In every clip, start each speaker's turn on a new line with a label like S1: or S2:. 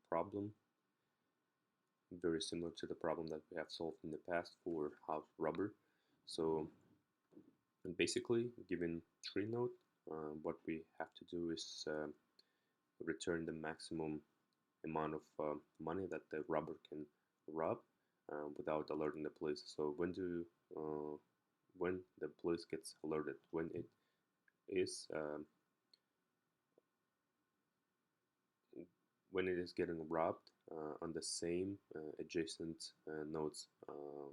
S1: problem, very similar to the problem that we have solved in the past for house rubber. So basically, given tree node, what we have to do is return the maximum amount of money that the rubber can rub without alerting the police. So when the police gets alerted, when it is getting robbed on the same adjacent nodes.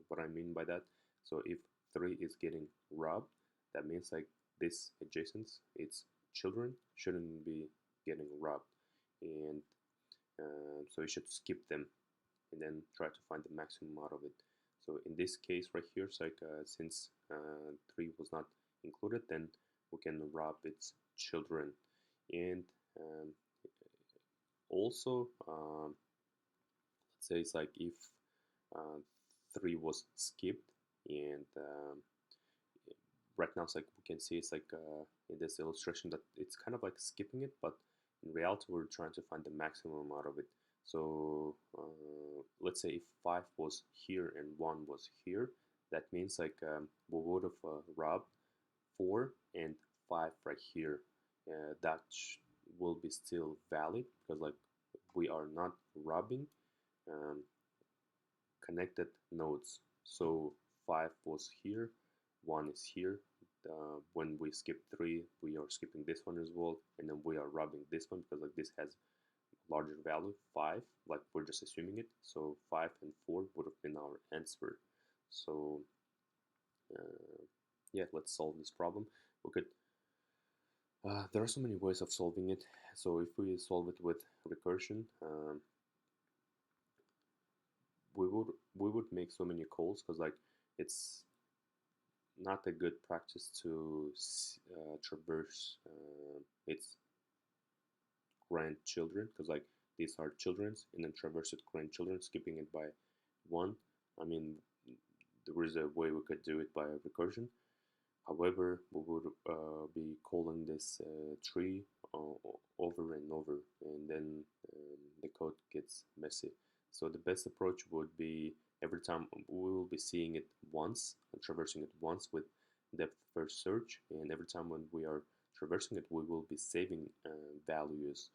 S1: What I mean by that, so if 3 is getting robbed, that means like this adjacent, its children shouldn't be getting robbed, and so you should skip them and then try to find the maximum out of it. So in this case right here, it's like since 3 was not included, then we can rob its children. And also, let's say it's like if uh, 3 was skipped, and right now it's like we can see it's like in this illustration that it's kind of like skipping it, but in reality we're trying to find the maximum out of it. So let's say if 5 was here and 1 was here, that means like we would have robbed 4 and 5 right here. That will be still valid because like we are not robbing um, connected nodes. So 5 was here, 1 is here. When we skip 3, we are skipping this one as well, and then we are robbing this one because like this has larger value 5, like we're just assuming it. So 5 and 4 would have been our answer. So yeah, let's solve this problem. We could there are so many ways of solving it. So if we solve it with recursion, we would make so many calls because like it's not a good practice to traverse its grandchildren, because like these are children's, and then traverse it grandchildren, skipping it by 1. I mean, there is a way we could do it by recursion. However, we would be calling this tree over and over, and then the code gets messy. So the best approach would be every time we will be seeing it once and traversing it once with depth first search, and every time when we are traversing it, we will be saving values,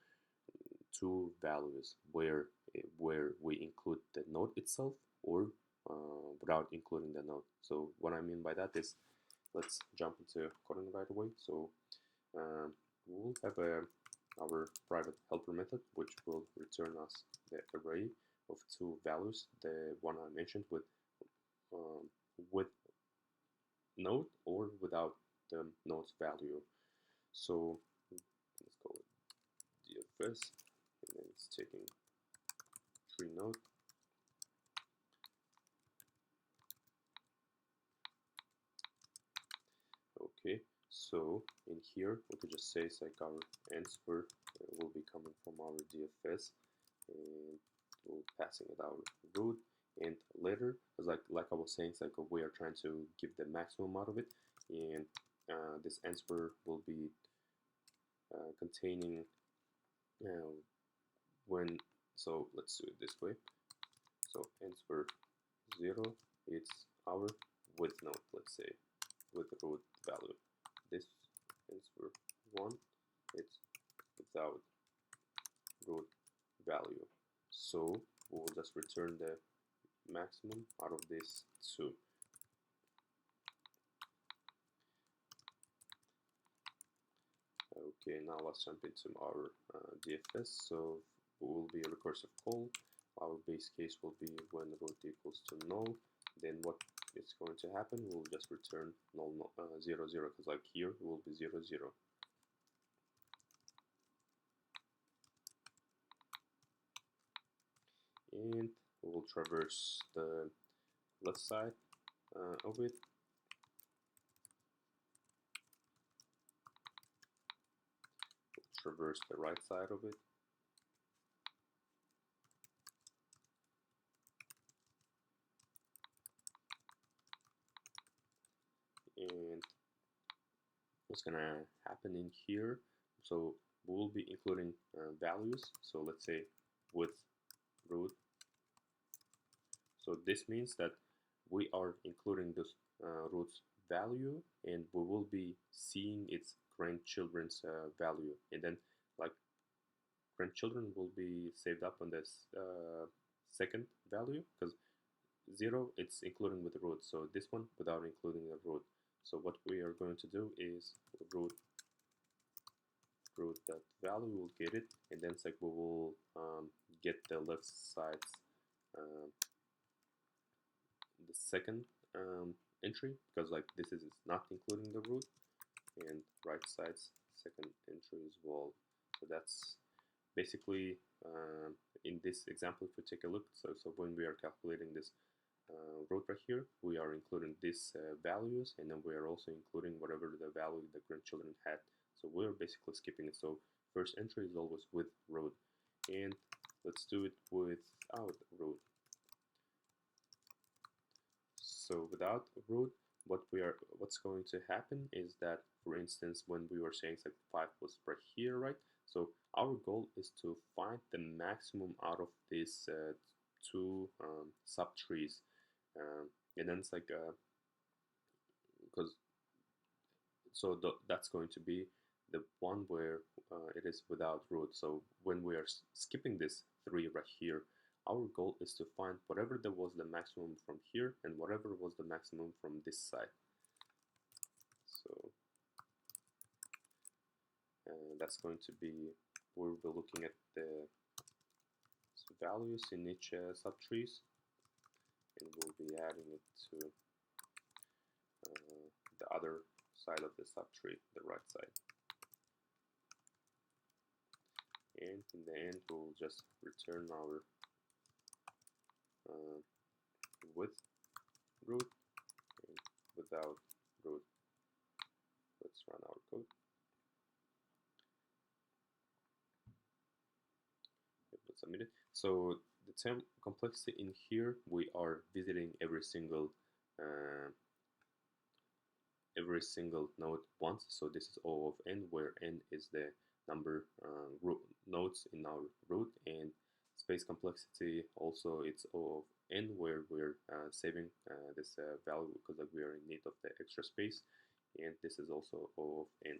S1: 2 values where we include the node itself or without including the node. So what I mean by that is, let's jump into coding right away. So we'll have our private helper method, which will return us the array of 2 values, the one I mentioned with node or without the node's value. So let's call it DFS, and then it's taking tree node. Okay, so in here we could just say it's like our answer will be coming from our DFS, and we'll passing it our root. And later, as like I was saying, it's like we are trying to give the maximum out of it, and this answer will be containing when. So let's do it this way. So answer 0, it's our with node, let's say, with root value. This answer 1, it's without root value. So we will just return the maximum out of this 2. Okay, now let's jump into our DFS. So we will be a recursive call. Our base case will be when root equals to null. Then what is going to happen? We'll just return null, 0, 0, because like here it will be 0, 0. And we'll traverse the left side of it. We'll traverse the right side of it. And what's gonna happen in here, so we'll be including values. So let's say with root. So this means that we are including this root's value, and we will be seeing its grandchildren's value, and then like grandchildren will be saved up on this second value, because 0 it's including with the root, so this one without including the root. So what we are going to do is root that value, will get it, and then it's like we will get the left side's the second entry, because like this is not including the root, and right side's second entry as well. So that's basically in this example, if we take a look, so when we are calculating this root right here, we are including these values, and then we are also including whatever the value the grandchildren had. So we're basically skipping it. So first entry is always with root, and let's do it without root. So without root, what's going to happen is that, for instance, when we were saying like 5 was right here, right? So our goal is to find the maximum out of these two subtrees, and then it's like because that's going to be the one where it is without root. So when we are skipping this 3 right here, our goal is to find whatever there was the maximum from here and whatever was the maximum from this side. So that's going to be, we'll be looking at the values in each subtrees, and we'll be adding it to the other side of the subtree, the right side. And in the end, we'll just return our with root and without root. Let's run our code. Let's submit it. So the term complexity in here, we are visiting every single node once. So this is O of n, where n is the number nodes in our root, and space complexity also it's O of n, where we're saving this value because like we are in need of the extra space, and this is also O of n.